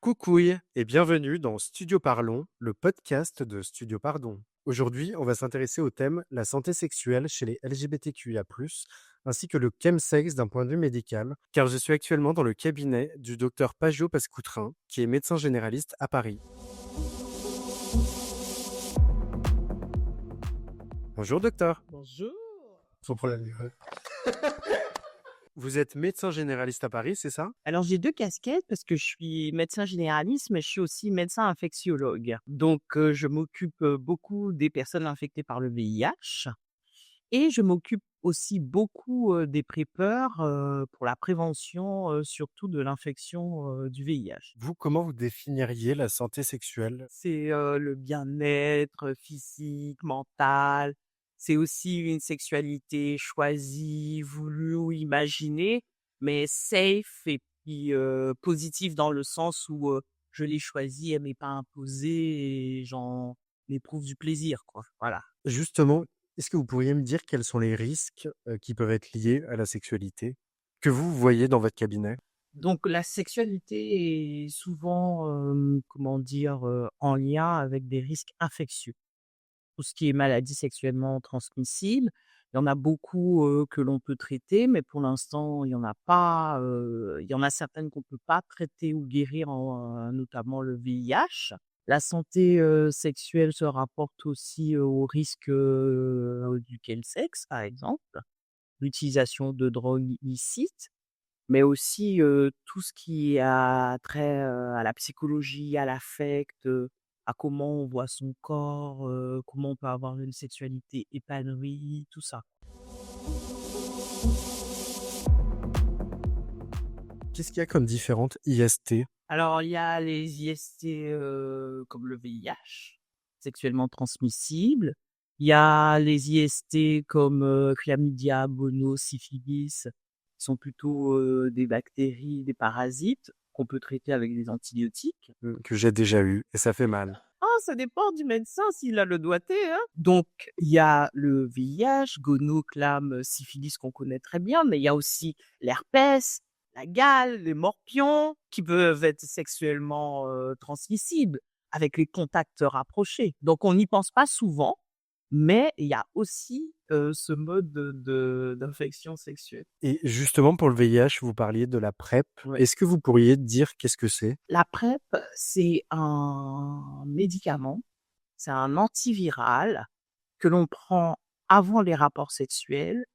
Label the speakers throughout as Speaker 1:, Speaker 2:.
Speaker 1: Coucouille et bienvenue dans Studio Parlons, le podcast de Studio Pardon. Aujourd'hui, on va s'intéresser au thème la santé sexuelle chez les LGBTQIA+, ainsi que le chemsex d'un point de vue médical, car je suis actuellement dans le cabinet du docteur Pagio Pascoutrin, qui est médecin généraliste à Paris. Bonjour docteur.
Speaker 2: Bonjour.
Speaker 1: Sans problème. Vous êtes médecin généraliste à Paris, c'est ça?
Speaker 2: Alors j'ai 2 casquettes parce que je suis médecin généraliste, mais je suis aussi médecin infectiologue. Donc je m'occupe, beaucoup des personnes infectées par le VIH et je m'occupe aussi beaucoup, des PrEPeurs, pour la prévention, surtout de l'infection, du VIH.
Speaker 1: Vous, comment vous définiriez la santé sexuelle?
Speaker 2: C'est, le bien-être physique, mental. C'est aussi une sexualité choisie, voulue ou imaginée, mais safe et puis, positive dans le sens où, je l'ai choisie, elle m'est pas imposée et j'en éprouve du plaisir, quoi. Voilà.
Speaker 1: Justement, est-ce que vous pourriez me dire quels sont les risques, qui peuvent être liés à la sexualité, que vous voyez dans votre cabinet?
Speaker 2: Donc la sexualité est souvent, comment dire? En lien avec des risques infectieux. Tout ce qui est maladie sexuellement transmissible. Il y en a beaucoup, que l'on peut traiter, mais pour l'instant, il y en a pas, il y en a certaines qu'on peut pas traiter ou guérir notamment le VIH. La santé, sexuelle se rapporte aussi, au risque, du chemsex, par exemple, l'utilisation de drogues illicites, mais aussi, tout ce qui a trait, à la psychologie, à l'affect, à comment on voit son corps, comment on peut avoir une sexualité épanouie, tout ça.
Speaker 1: Qu'est-ce qu'il y a comme différentes IST?
Speaker 2: Alors il y a les IST, comme le VIH, sexuellement transmissible. Il y a les IST comme, chlamydia, gono, syphilis, qui sont plutôt, des bactéries, des parasites qu'on peut traiter avec des antibiotiques.
Speaker 1: Que j'ai déjà eu et ça fait mal.
Speaker 2: Ah, ça dépend du médecin s'il a le doigté, hein. Donc, il y a le VIH, gono, chlam, syphilis qu'on connaît très bien, mais il y a aussi l'herpès, la gale, les morpions qui peuvent être sexuellement, transmissibles avec les contacts rapprochés. Donc on n'y pense pas souvent, mais il y a aussi, ce mode d'infection sexuelle.
Speaker 1: Et justement pour le VIH, vous parliez de la PrEP.
Speaker 2: Ouais.
Speaker 1: Est-ce que vous pourriez dire qu'est-ce que c'est?
Speaker 2: La PrEP, c'est un médicament, c'est un antiviral que l'on prend avant les rapports sexuels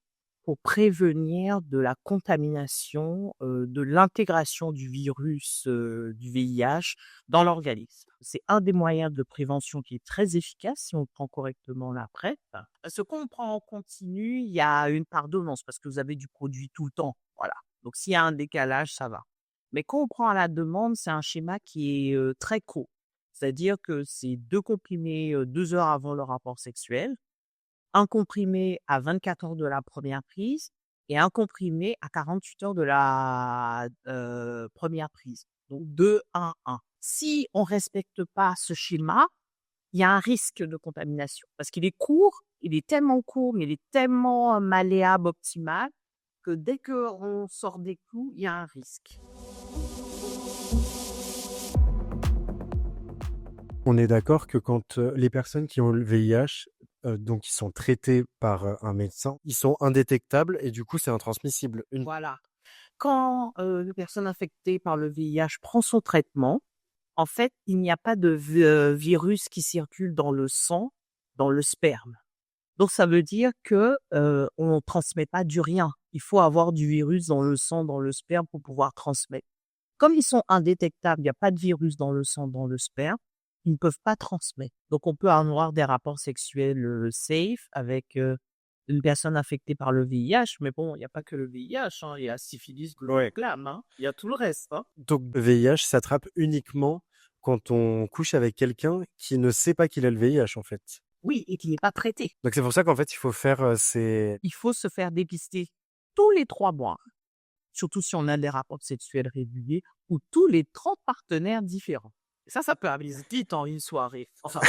Speaker 2: pour prévenir de la contamination, de l'intégration du virus, du VIH dans l'organisme. C'est un des moyens de prévention qui est très efficace si on prend correctement la PrEP. Ce qu'on prend en continu, il y a une pardonnance parce que vous avez du produit tout le temps, voilà. Donc s'il y a un décalage, ça va. Mais quand on prend à la demande, c'est un schéma qui est, très court. C'est-à-dire que c'est 2 comprimés, 2 heures avant le rapport sexuel, un comprimé à 24 heures de la première prise et un comprimé à 48 heures de la, 1re prise. Donc 2-1-1. Si on respecte pas ce schéma, il y a un risque de contamination parce qu'il est court, il est tellement court, mais il est tellement, malléable, optimal que dès qu'on sort des clous, il y a un risque.
Speaker 1: On est d'accord que quand, les personnes qui ont le VIH, donc qui sont traitées par, un médecin, ils sont indétectables et du coup c'est intransmissible.
Speaker 2: Voilà. Quand, une personne infectée par le VIH prend son traitement, en fait, il n'y a pas de virus qui circule dans le sang, dans le sperme. Donc ça veut dire que, on transmet pas du rien. Il faut avoir du virus dans le sang, dans le sperme pour pouvoir transmettre. Comme ils sont indétectables, il y a pas de virus dans le sang, dans le sperme, ils ne peuvent pas transmettre. Donc on peut avoir des rapports sexuels, safe avec, une personne infectée par le VIH, mais bon, il y a pas que le VIH, hein, il y a syphilis,
Speaker 1: Ouais.
Speaker 2: gonorrhée, hein, il y a tout le reste, hein.
Speaker 1: Donc le VIH s'attrape uniquement quand on couche avec quelqu'un qui ne sait pas qu'il a le VIH en fait.
Speaker 2: Oui, et qui n'est pas traité.
Speaker 1: Donc c'est pour ça qu'en fait il faut faire, ces
Speaker 2: Il faut se faire dépister tous les 3 mois, surtout si on a des rapports sexuels réguliers ou tous les 30 partenaires différents. Et ça peut aller vite en une soirée. Enfin,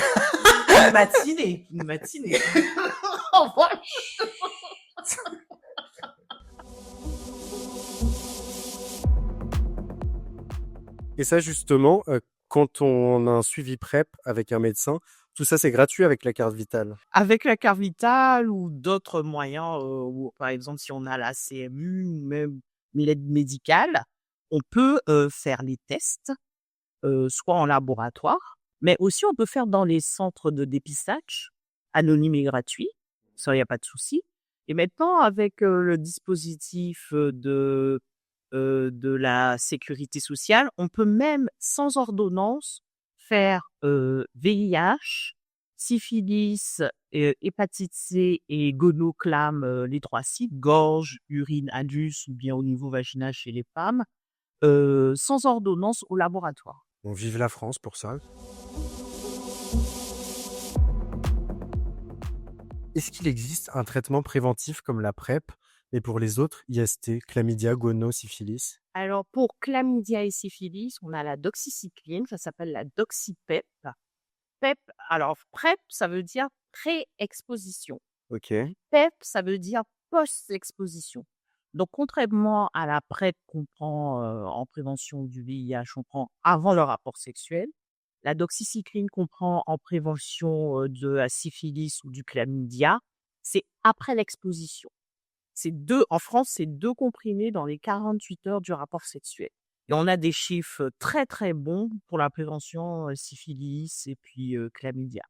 Speaker 2: une matinée, une matinée. Oh vache!
Speaker 1: Et ça justement, quand on a un suivi PrEP avec un médecin, tout ça c'est gratuit avec la carte Vitale?
Speaker 2: Avec la carte Vitale ou d'autres moyens, ou par exemple, si on a la CMU ou même l'aide médicale, on peut, faire les tests, soit en laboratoire, mais aussi on peut faire dans les centres de dépistage, anonymes et gratuits. Ça, il y a pas de souci. Et maintenant avec, le dispositif, de la sécurité sociale, on peut même, sans ordonnance, faire, VIH, syphilis, hépatite C et gonoclamme, les 3 cycles, gorge, urine, anus ou bien au niveau vaginal chez les femmes, sans ordonnance au laboratoire.
Speaker 1: On vive la France pour ça. Est-ce qu'il existe un traitement préventif comme la PrEP, mais pour les autres IST, chlamydia, gono, syphilis?
Speaker 2: Alors pour chlamydia et syphilis, on a la doxycycline, ça s'appelle la doxyPEP. PEP, alors PrEP, ça veut dire pré-exposition.
Speaker 1: OK.
Speaker 2: PEP, ça veut dire post-exposition. Donc contrairement à la PrEP qu'on prend, en prévention du VIH, on prend avant le rapport sexuel, la doxycycline qu'on prend en prévention, de la syphilis ou du chlamydia, c'est après l'exposition. C'est 2 en France, c'est 2 comprimés dans les 48 heures du rapport sexuel et on a des chiffres, très, très bons pour la prévention, syphilis et puis, chlamydia.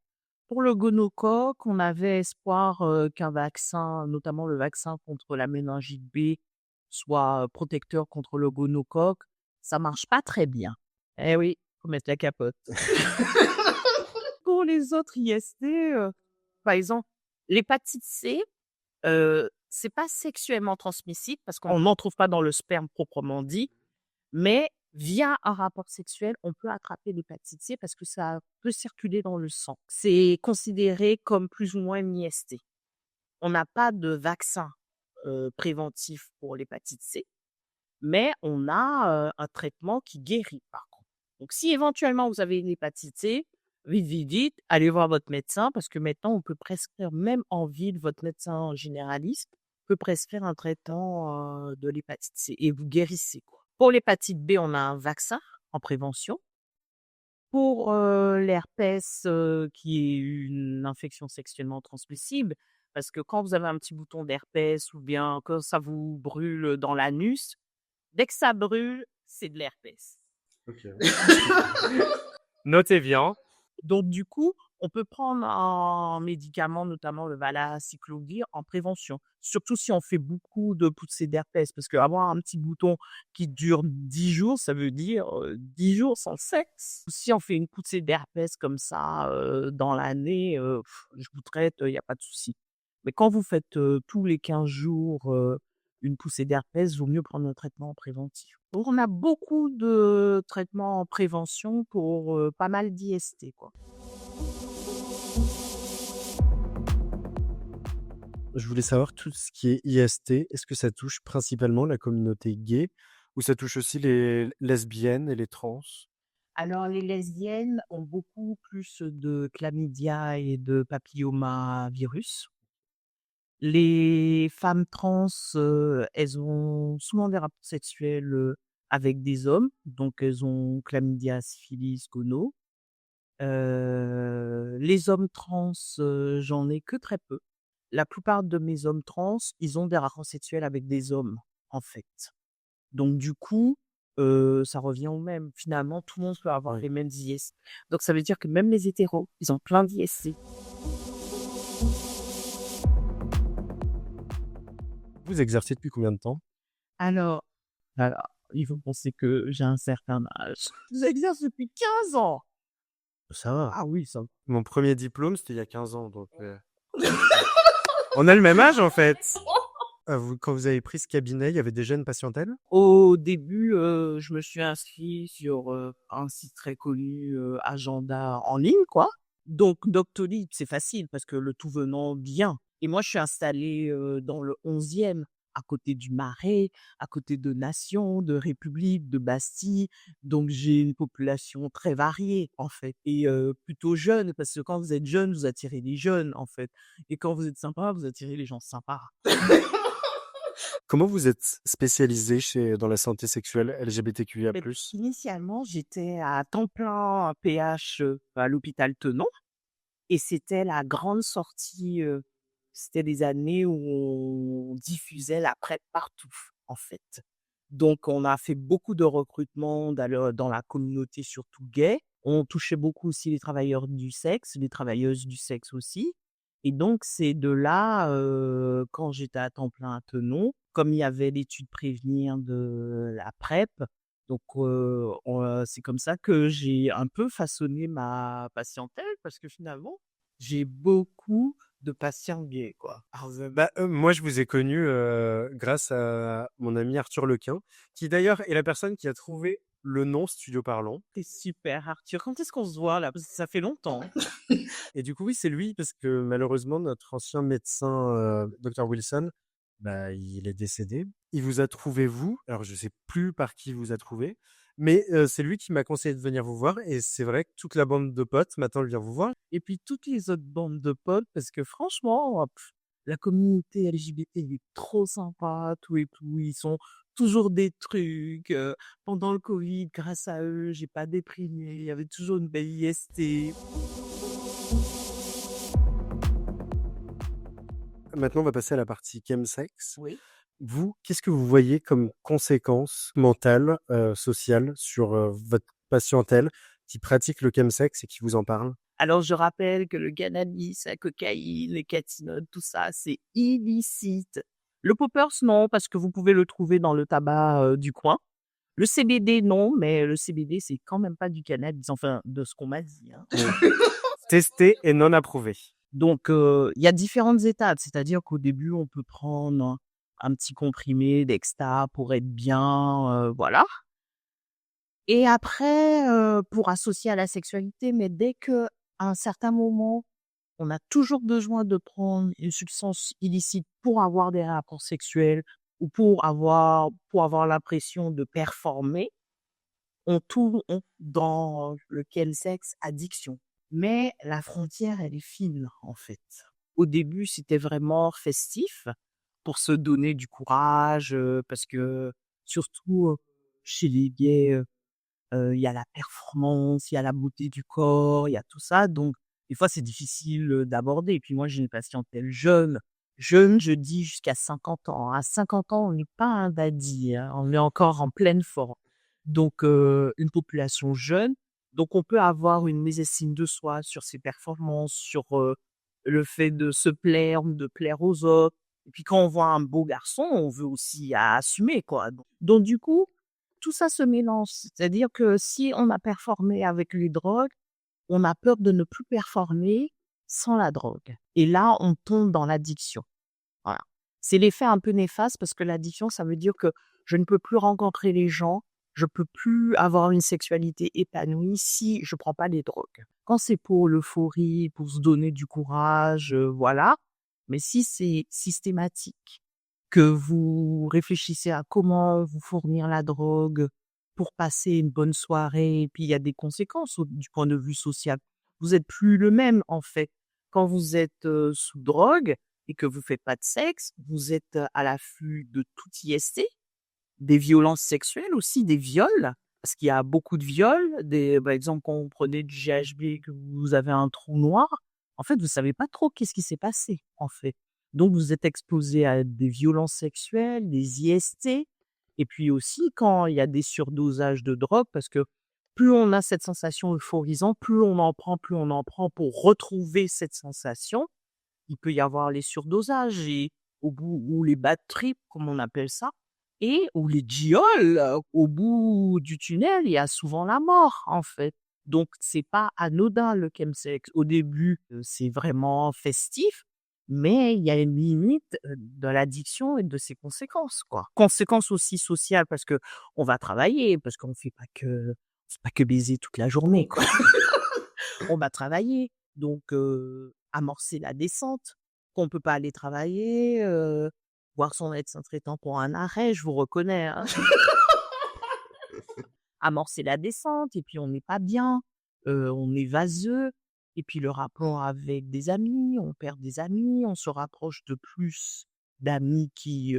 Speaker 2: Pour le gonocoque, on avait espoir, qu'un vaccin, notamment le vaccin contre la méningite B, soit, protecteur contre le gonocoque. Ça marche pas très bien. Eh oui, faut mettre la capote. Pour les autres IST, par exemple, l'hépatite C, c'est pas sexuellement transmissible parce qu'on n'en trouve pas dans le sperme proprement dit, mais via un rapport sexuel, on peut attraper l'hépatite C parce que ça peut circuler dans le sang. C'est considéré comme plus ou moins une IST. On n'a pas de vaccin, préventif pour l'hépatite C, mais on a, un traitement qui guérit par contre. Donc si éventuellement vous avez une hépatite C, vite, vite, vite, allez voir votre médecin parce que maintenant on peut prescrire même en ville, votre médecin généraliste peut prescrire un traitement, de l'hépatite C et vous guérissez, quoi. Pour l'hépatite B, on a un vaccin en prévention. Pour, l'herpès, qui est une infection sexuellement transmissible, parce que quand vous avez un petit bouton d'herpès ou bien quand ça vous brûle dans l'anus, dès que ça brûle, c'est de l'herpès.
Speaker 1: OK. Notez bien.
Speaker 2: Donc du coup, on peut prendre un médicament, notamment le valacyclovir, en prévention. Surtout si on fait beaucoup de poussées d'herpès, parce qu'avoir un petit bouton qui dure 10 jours, ça veut dire, 10 jours sans sexe. Si on fait une poussée d'herpès comme ça, dans l'année, je vous traite, il y a pas de souci. Mais quand vous faites, tous les 15 jours, une poussée d'herpès, vaut mieux prendre un traitement préventif. Donc on a beaucoup de traitements en prévention pour, pas mal d'IST, quoi.
Speaker 1: Je voulais savoir tout ce qui est IST, est-ce que ça touche principalement la communauté gay ou ça touche aussi les lesbiennes et les trans?
Speaker 2: Alors les lesbiennes ont beaucoup plus de chlamydia et de papillomavirus. Les femmes trans, elles ont souvent des rapports sexuels, avec des hommes, donc elles ont chlamydia, syphilis, gono. Les hommes trans, j'en ai que très peu. La plupart de mes hommes trans, ils ont des rapports sexuels avec des hommes, en fait. Donc du coup, ça revient au même. Finalement, tout le monde peut avoir
Speaker 1: Oui.
Speaker 2: les mêmes IS. Donc ça veut dire que même les hétéros, ils ont plein d'ISC.
Speaker 1: Vous exercez depuis combien de temps?
Speaker 2: Alors alors, il faut penser que j'ai un certain âge. J'exerce depuis 15 ans!
Speaker 1: Ça va.
Speaker 2: Ah oui, ça
Speaker 1: Mon premier diplôme, c'était il y a 15 ans, donc on a le même âge, en fait. Vous quand vous avez pris ce cabinet, il y avait déjà une patientèle?
Speaker 2: Au début, je me suis inscrit sur, un site très connu, agenda en ligne, quoi. Donc Doctolib, c'est facile parce que le tout venant bien et moi, je suis installée, dans le 11e, à côté du Marais, à côté de Nation, de République, de Bastille. Donc j'ai une population très variée, en fait et plutôt jeune parce que quand vous êtes jeune, vous attirez les jeunes, en fait et quand vous êtes sympa, vous attirez les gens sympas.
Speaker 1: Comment vous êtes spécialisé dans la santé sexuelle
Speaker 2: Beh,
Speaker 1: LGBTQIA+?
Speaker 2: initialement, j'étais à temps plein PH, à l'hôpital Tenon et c'était la grande sortie, c'était des années où on diffusait la PrEP partout, en fait. Donc on a fait beaucoup de recrutements dans la communauté, surtout gay. On touchait beaucoup aussi les travailleurs du sexe, les travailleuses du sexe aussi. Et donc c'est de là, quand j'étais à temps plein à Tenon, comme il y avait l'étude Prévenir de la PrEP, donc c'est comme ça que j'ai un peu façonné ma patientèle parce que finalement, j'ai beaucoup de patients gays, quoi.
Speaker 1: Moi, je vous ai connu grâce à mon ami Arthur Lequin, qui d'ailleurs est la personne qui a trouvé le nom Studio Parlons.
Speaker 2: Tu super Arthur. Quand est-ce qu'on se voit là? Parce que ça fait longtemps, hein.
Speaker 1: Et du coup, oui, c'est lui, parce que malheureusement, notre ancien médecin, Dr Wilson, bah, il est décédé. Il vous a trouvé, vous. Alors, je sais plus par qui il vous a trouvé, mais c'est lui qui m'a conseillé de venir vous voir. Et c'est vrai que toute la bande de potes, maintenant, elle vient vous voir.
Speaker 2: Et puis toutes les autres bandes de potes, parce que franchement, la communauté LGBT elle est trop sympa, tout et tout. Ils sont toujours des trucs. Pendant le Covid, grâce à eux, j'ai pas déprimé. Il y avait toujours une belle IST.
Speaker 1: Maintenant, on va passer à la partie chemsex.
Speaker 2: Oui.
Speaker 1: Vous, qu'est-ce que vous voyez comme conséquences mentales, sociales sur votre patientèle qui pratique le chemsex et qui vous en parle?
Speaker 2: Alors je rappelle que le cannabis, la cocaïne, les catinols, tout ça, c'est illicite. Le poppers, non, parce que vous pouvez le trouver dans le tabac du coin. Le CBD, non, mais le CBD, c'est quand même pas du cannabis, enfin, de ce qu'on m'a dit, hein.
Speaker 1: Oui. Testé et non approuvé.
Speaker 2: Donc, il y a différentes étapes, c'est-à-dire qu'au début, on peut prendre un petit comprimé d'Exta pour être bien, voilà. Et après, pour associer à la sexualité, mais dès qu'à un certain moment, on a toujours besoin de prendre une substance illicite pour avoir des rapports sexuels ou pour avoir l'impression de performer, on tombe dans le chemsex addiction. Mais la frontière, elle est fine, en fait. Au début, c'était vraiment festif pour se donner du courage, parce que surtout, chez les gays, il y a la performance, il y a la beauté du corps, il y a tout ça. Donc des fois, c'est difficile, d'aborder. Et puis moi, j'ai une patientèle jeune. Jeune, je dis jusqu'à 50 ans. À 50 ans, on n'est pas un daddy, hein, on est encore en pleine forme. Donc une population jeune, donc on peut avoir une mésestime de soi sur ses performances, sur, le fait de se plaire ou de plaire aux autres. Et puis quand on voit un beau garçon, on veut aussi assumer, quoi. Donc du coup, tout ça se mélange. C'est-à-dire que si on a performé avec les drogues, on a peur de ne plus performer sans la drogue. Et là, on tombe dans l'addiction. Voilà. C'est l'effet un peu néfaste parce que l'addiction, ça veut dire que je ne peux plus rencontrer les gens, je peux plus avoir une sexualité épanouie si je prends pas les drogues. Quand c'est pour l'euphorie, pour se donner du courage, voilà. Mais si c'est systématique, que vous réfléchissez à comment vous fournir la drogue pour passer une bonne soirée et puis il y a des conséquences du point de vue social. Vous êtes plus le même, en fait. Quand vous êtes, sous drogue, et que vous faites pas de sexe, vous êtes, à l'affût de toute IST, des violences sexuelles aussi, des viols, parce qu'il y a beaucoup de viols, par exemple, quand vous prenez du GHB, que vous avez un trou noir, en fait, vous savez pas trop qu'est-ce qui s'est passé, en fait. Donc vous êtes exposé à des violences sexuelles, des IST et puis aussi quand il y a des surdosages de drogue, parce que plus on a cette sensation euphorisante, plus on en prend pour retrouver cette sensation, il peut y avoir les surdosages et au bout ou les bad trips comme on appelle ça et ou les gioles, au bout du tunnel, il y a souvent la mort, en fait. Donc c'est pas anodin le chemsex. Au début, c'est vraiment festif, mais il y a une limite, de l'addiction et de ses conséquences, quoi. Conséquences aussi sociales parce que on va travailler, parce qu'on fait pas que baiser toute la journée, quoi. On va travailler, donc amorcer la descente, qu'on peut pas aller travailler, voir son médecin traitant pour un arrêt, je vous reconnais, hein. Amorcer la descente et puis on n'est pas bien, on est vaseux et puis le rapport avec des amis, on perd des amis, on se rapproche de plus d'amis qui,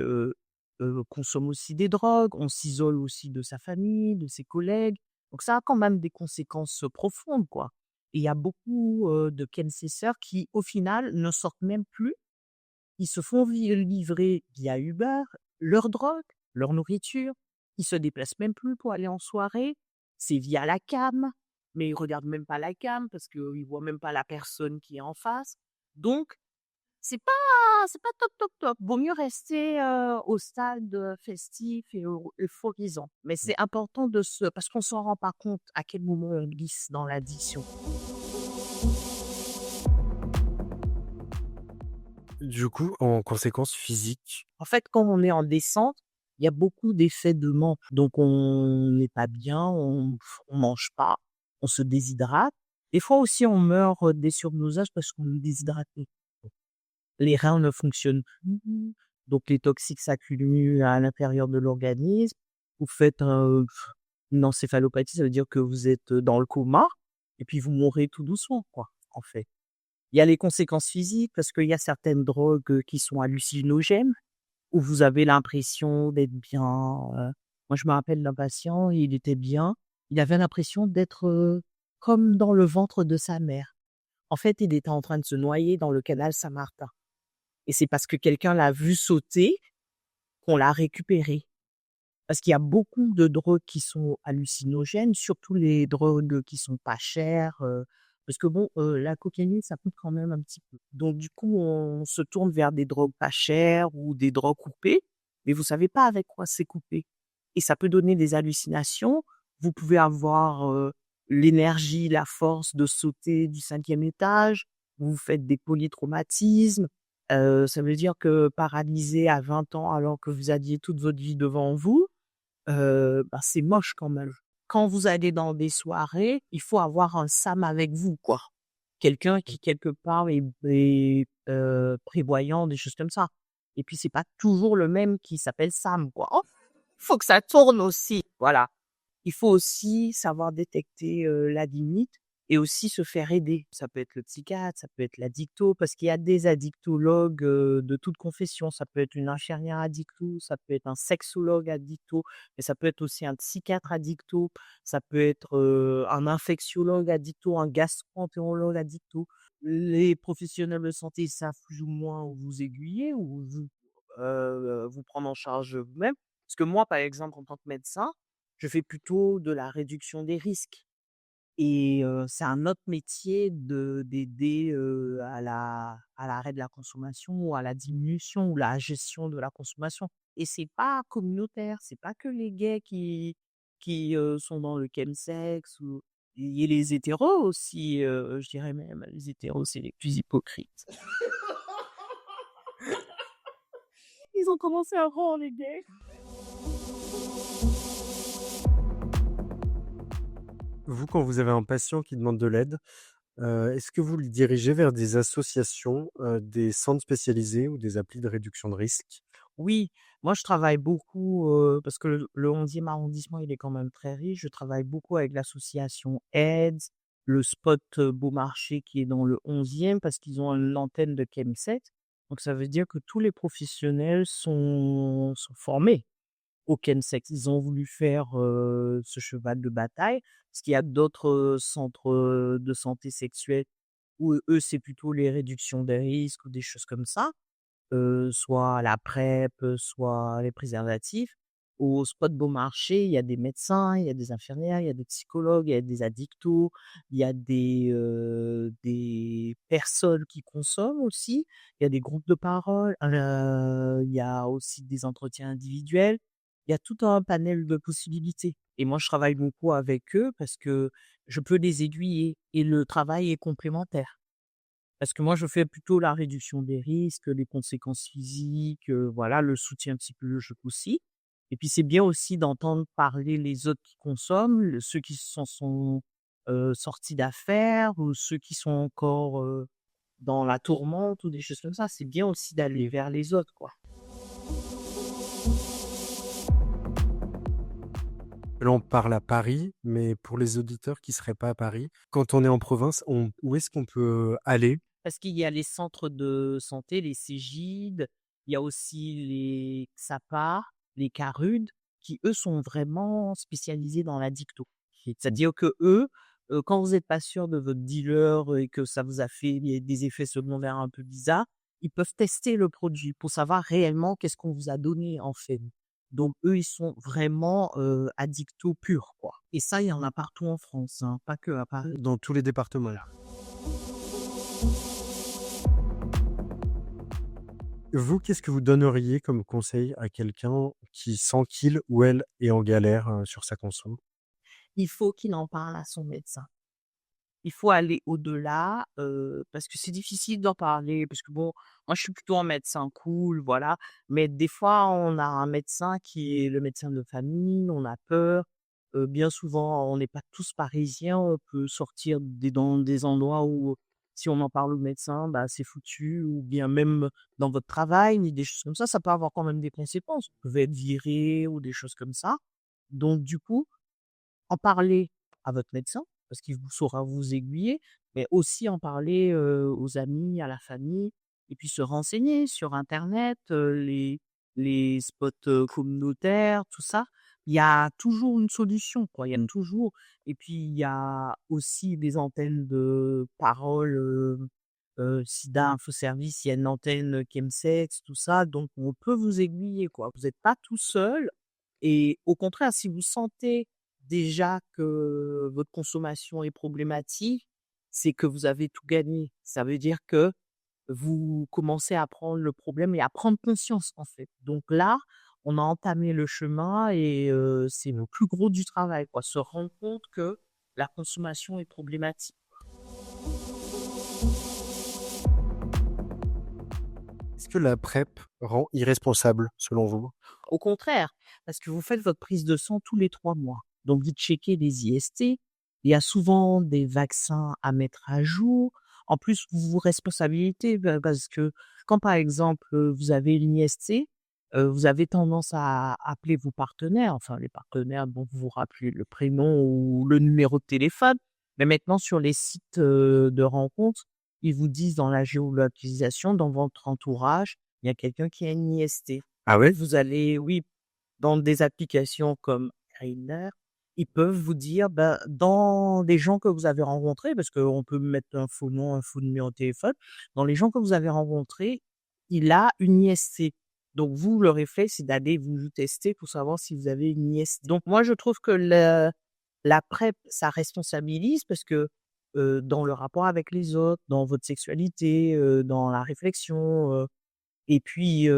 Speaker 2: consomme aussi des drogues, on s'isole aussi de sa famille, de ses collègues. Donc ça a quand même des conséquences, profondes, quoi. Et il y a beaucoup, de Kensessers qui, au final, ne sortent même plus. Ils se font livrer via Uber leur drogue, leur nourriture. Ils se déplacent même plus pour aller en soirée. C'est via la cam, mais ils regardent même pas la cam parce qu'ils voient même pas la personne qui est en face. Donc c'est pas top, top, top. Vaut mieux rester, au stade, festif et euphorisant. Mais c'est important parce qu'on s'en rend pas compte à quel moment on glisse dans l'addiction.
Speaker 1: Du coup, en conséquence physique,
Speaker 2: En fait, quand on est en descente, il y a beaucoup d'effets de manque. Donc on n'est pas bien, on mange pas, on se déshydrate. Des fois aussi, on meurt, des surdosages parce qu'on est déshydraté. Les reins ne fonctionnent plus, donc les toxiques s'accumulent à l'intérieur de l'organisme. Vous faites une encéphalopathie, ça veut dire que vous êtes dans le coma et puis vous mourrez tout doucement, quoi, en fait. Il y a les conséquences physiques parce qu'il y a certaines drogues, qui sont hallucinogènes, où vous avez l'impression d'être bien, moi je me rappelle d'un patient, il était bien, il avait l'impression d'être, comme dans le ventre de sa mère. En fait, il était en train de se noyer dans le canal Saint-Martin et c'est parce que quelqu'un l'a vu sauter qu'on l'a récupéré. Parce qu'il y a beaucoup de drogues qui sont hallucinogènes, surtout les drogues qui sont pas chères, parce que bon, la cocaïne, ça coûte quand même un petit peu. Donc du coup, on se tourne vers des drogues pas chères ou des drogues coupées, mais vous savez pas avec quoi c'est coupé et ça peut donner des hallucinations. Vous pouvez avoir, l'énergie, la force de sauter du 5e étage, vous faites des polytraumatismes, ça veut dire que paralysé à 20 ans alors que vous aviez toute votre vie devant vous, bah, c'est moche quand même. Quand vous allez dans des soirées, il faut avoir un SAM avec vous, quoi. Quelqu'un qui quelque part est prévoyant, des choses comme ça. Et puis c'est pas toujours le même qui s'appelle Sam, quoi. Oh, faut que ça tourne aussi, voilà. Il faut aussi savoir détecter, la limite et aussi se faire aider. Ça peut être le psychiatre, ça peut être l'addicto, parce qu'il y a des addictologues, de toute confession. Ça peut être une infirmière addicto, ça peut être un sexologue addicto, mais ça peut être aussi un psychiatre addicto, ça peut être, un infectiologue addicto, un gastro-entérologue addicto. Les professionnels de santé savent plus ou moins où vous aiguiller, où vous prendre en charge vous-même. Parce que moi, par exemple, en tant que médecin, je fais plutôt de la réduction des risques et c'est un autre métier d'aider, à l'arrêt de la consommation ou à la diminution ou la gestion de la consommation et c'est pas communautaire, c'est pas que les gays qui sont dans le chemsex ou il y a les hétéros aussi, je dirais même les hétéros, c'est les plus hypocrites. Ils ont commencé avant les gays.
Speaker 1: vous, quand vous avez un patient qui demande de l'aide, est-ce que vous le dirigez vers des associations, des centres spécialisés ou des applis de réduction de risque?
Speaker 2: Oui, moi je travaille beaucoup, parce que le 11e arrondissement, il est quand même très riche. Je travaille beaucoup avec l'association AIDS, le Spot, Beaumarchais qui est dans le 11e parce qu'ils ont une antenne de Chemset. Donc ça veut dire que tous les professionnels sont formés au chemsex. Ils ont voulu faire, ce cheval de bataille, parce qu'il y a d'autres, centres, de santé sexuelle où eux, c'est plutôt les réductions des risques ou des choses comme ça. Soit la PrEP, soit les préservatifs. Au Spot Beaumarchais, il y a des médecins, il y a des infirmières, il y a des psychologues, il y a des addictos, il y a des personnes qui consomment aussi, il y a des groupes de parole, il y a aussi des entretiens individuels. Il y a tout un panel de possibilités et moi, je travaille beaucoup avec eux parce que je peux les aiguiller et le travail est complémentaire. Parce que moi, je fais plutôt la réduction des risques, les conséquences physiques, voilà, le soutien psychologique aussi. Et puis, c'est bien aussi d'entendre parler les autres qui consomment, ceux qui s'en sont sortis d'affaires ou ceux qui sont encore dans la tourmente ou des choses comme ça. C'est bien aussi d'aller vers les autres, quoi.
Speaker 1: Là, on parle à Paris, mais pour les auditeurs qui seraient pas à Paris, quand on est en province, où est-ce qu'on peut aller?
Speaker 2: Parce qu'il y a les centres de santé, les Cégid, Il y a aussi les XAPA, les CARUD, qui eux sont vraiment spécialisés dans la dicto. C'est-à-dire que eux, quand vous êtes pas sûr de votre dealer et que ça vous a fait des effets secondaires un peu bizarres, ils peuvent tester le produit pour savoir réellement qu'est-ce qu'on vous a donné en fait. Donc eux, ils sont vraiment, addictos purs, quoi. Et ça, il y en a partout en France, hein, pas que à Paris.
Speaker 1: Dans tous les départements. Vous, qu'est-ce que vous donneriez comme conseil à quelqu'un qui sent qu'il ou elle est en galère, sur sa conso?
Speaker 2: Il faut qu'il en parle à son médecin. Il faut aller au-delà, parce que c'est difficile d'en parler, parce que bon, moi je suis plutôt un médecin cool, voilà, mais des fois on a un médecin qui est le médecin de famille, on a peur. Bien souvent, on n'est pas tous parisiens, on peut sortir dans des endroits où si on en parle au médecin, bah, c'est foutu, ou bien même dans votre travail, ni des choses comme ça peut avoir quand même des conséquences. Vous pouvez être viré ou des choses comme ça. Donc du coup, en parler à votre médecin, parce qu'il saura vous aiguiller, mais aussi en parler, aux amis, à la famille et puis se renseigner sur internet, les spots, communautaires, tout ça. Il y a toujours une solution, quoi. Il y a toujours, et puis il y a aussi des antennes de parole, SIDA Info Service, il y a une antenne, chemsex, tout ça, donc on peut vous aiguiller, quoi. Vous n'êtes pas tout seul, et au contraire, si vous sentez déjà que votre consommation est problématique, c'est que vous avez tout gagné. Ça veut dire que vous commencez à prendre le problème et à prendre conscience, en fait. Donc là, on a entamé le chemin, et c'est le plus gros du travail, quoi. Se rendre compte que la consommation est problématique.
Speaker 1: Est-ce que la PrEP rend irresponsable, selon vous?
Speaker 2: Au contraire, parce que vous faites votre prise de sang tous les 3 mois. Donc vous checkez les IST. Il y a souvent des vaccins à mettre à jour. En plus, vous vous responsabilisez, parce que quand, par exemple, vous avez une IST, vous avez tendance à appeler vos partenaires, enfin les partenaires dont vous vous rappelez le prénom ou le numéro de téléphone. Mais maintenant, sur les sites, de rencontres, ils vous disent dans la géolocalisation, dans votre entourage, il y a quelqu'un qui a une IST.
Speaker 1: Ah ouais?
Speaker 2: Vous allez, oui, dans des applications comme Grindr, ils peuvent vous dire, bah, dans les gens que vous avez rencontrés, parce qu'on peut mettre un faux nom, un faux numéro de téléphone, dans les gens que vous avez rencontrés, il a une IST. Donc vous, le réflexe, c'est d'aller vous tester pour savoir si vous avez une IST. Donc moi, je trouve que la PrEP, ça responsabilise, parce que dans le rapport avec les autres, dans votre sexualité, dans la réflexion, et puis,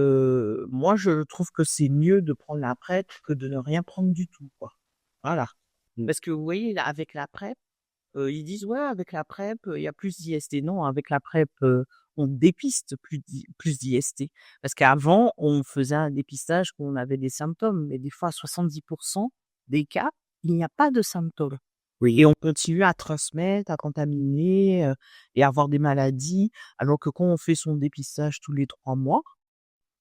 Speaker 2: moi, je trouve que c'est mieux de prendre la PrEP que de ne rien prendre du tout, quoi. Voilà.
Speaker 1: Mmh.
Speaker 2: Parce que vous voyez, là, avec la PrEP, ils disent: «Ouais, avec la PrEP, il y a plus d'IST». Non, avec la PrEP, on dépiste plus d'IST. Parce qu'avant, on faisait un dépistage quand on avait des symptômes, mais des fois, à 70 des cas, il n'y a pas de symptômes.
Speaker 1: Oui.
Speaker 2: Et on continue à transmettre, à contaminer, et avoir des maladies, alors que quand on fait son dépistage tous les 3 mois,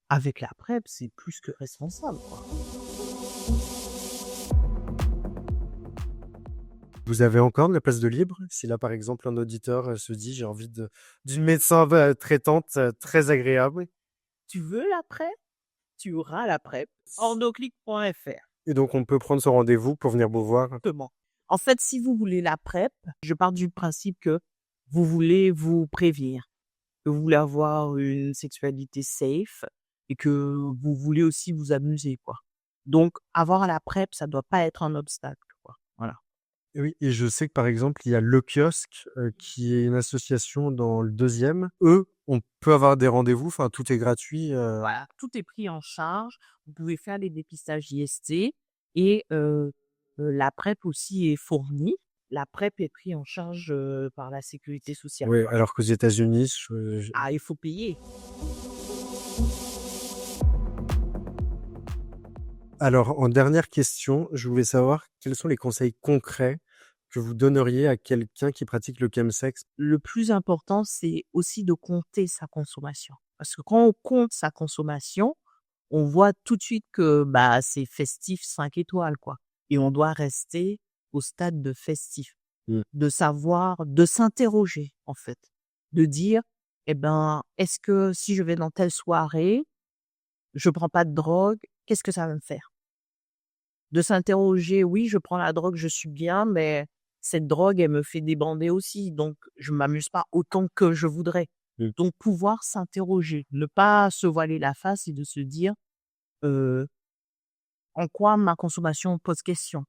Speaker 2: avec la PrEP, c'est plus que responsable, quoi.
Speaker 1: Vous avez encore de la place de libre? Si là, par exemple, un auditeur, se dit: «J'ai envie d'une médecin traitante, très agréable».
Speaker 2: Tu veux la PrEP? Tu auras la PrEP. Ornoclick.fr.
Speaker 1: Et donc on peut prendre son rendez-vous pour venir vous voir?
Speaker 2: Exactement. En fait, si vous voulez la PrEP, je pars du principe que vous voulez vous prévenir, que vous voulez avoir une sexualité safe et que vous voulez aussi vous amuser, quoi. Donc avoir la PrEP, ça doit pas être un obstacle, quoi. Voilà.
Speaker 1: Oui, et je sais que, par exemple, il y a Le Kiosque, qui est une association dans le 2e. Eux, on peut avoir des rendez-vous, enfin tout est gratuit,
Speaker 2: Voilà, tout est pris en charge. Vous pouvez faire les dépistages IST, et la PrEP aussi est fournie. La PrEP est prise en charge, par la sécurité sociale.
Speaker 1: ouais, alors qu'aux États-Unis, je
Speaker 2: Ah, il faut payer.
Speaker 1: alors en dernière question, je voulais savoir quels sont les conseils concrets que vous donneriez à quelqu'un qui pratique le chemsex?
Speaker 2: Le plus important, c'est aussi de compter sa consommation. Parce que quand on compte sa consommation, on voit tout de suite que, bah, c'est festif 5 étoiles, quoi, et on doit rester au stade de festif.
Speaker 1: Mmh.
Speaker 2: De savoir, de s'interroger, en fait. De dire: «Eh ben, est-ce que si je vais dans telle soirée, je prends pas de drogue, qu'est-ce que ça va me faire? De s'interroger, oui, je prends la drogue, je suis bien, mais cette drogue, elle me fait débander aussi, donc je m'amuse pas autant que je voudrais.
Speaker 1: Mmh.
Speaker 2: Donc pouvoir s'interroger, ne pas se voiler la face et de se dire, en quoi ma consommation pose question?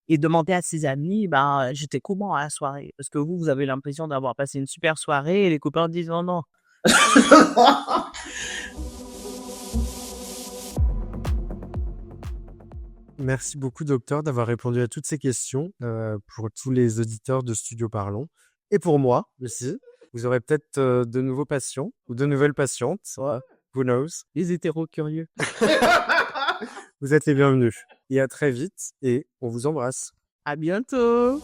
Speaker 2: Et demander à ses amis, ben, j'étais comment à la soirée? Parce que vous avez l'impression d'avoir passé une super soirée et les copains disent: «Non, non».
Speaker 1: Merci beaucoup docteur d'avoir répondu à toutes ces questions, pour tous les auditeurs de Studio Parlons et pour moi aussi. Vous aurez peut-être, de nouveaux patients ou de nouvelles patientes, who knows?
Speaker 2: Les hétéros curieux.
Speaker 1: Vous êtes les bienvenus et à très vite et on vous embrasse.
Speaker 2: À bientôt!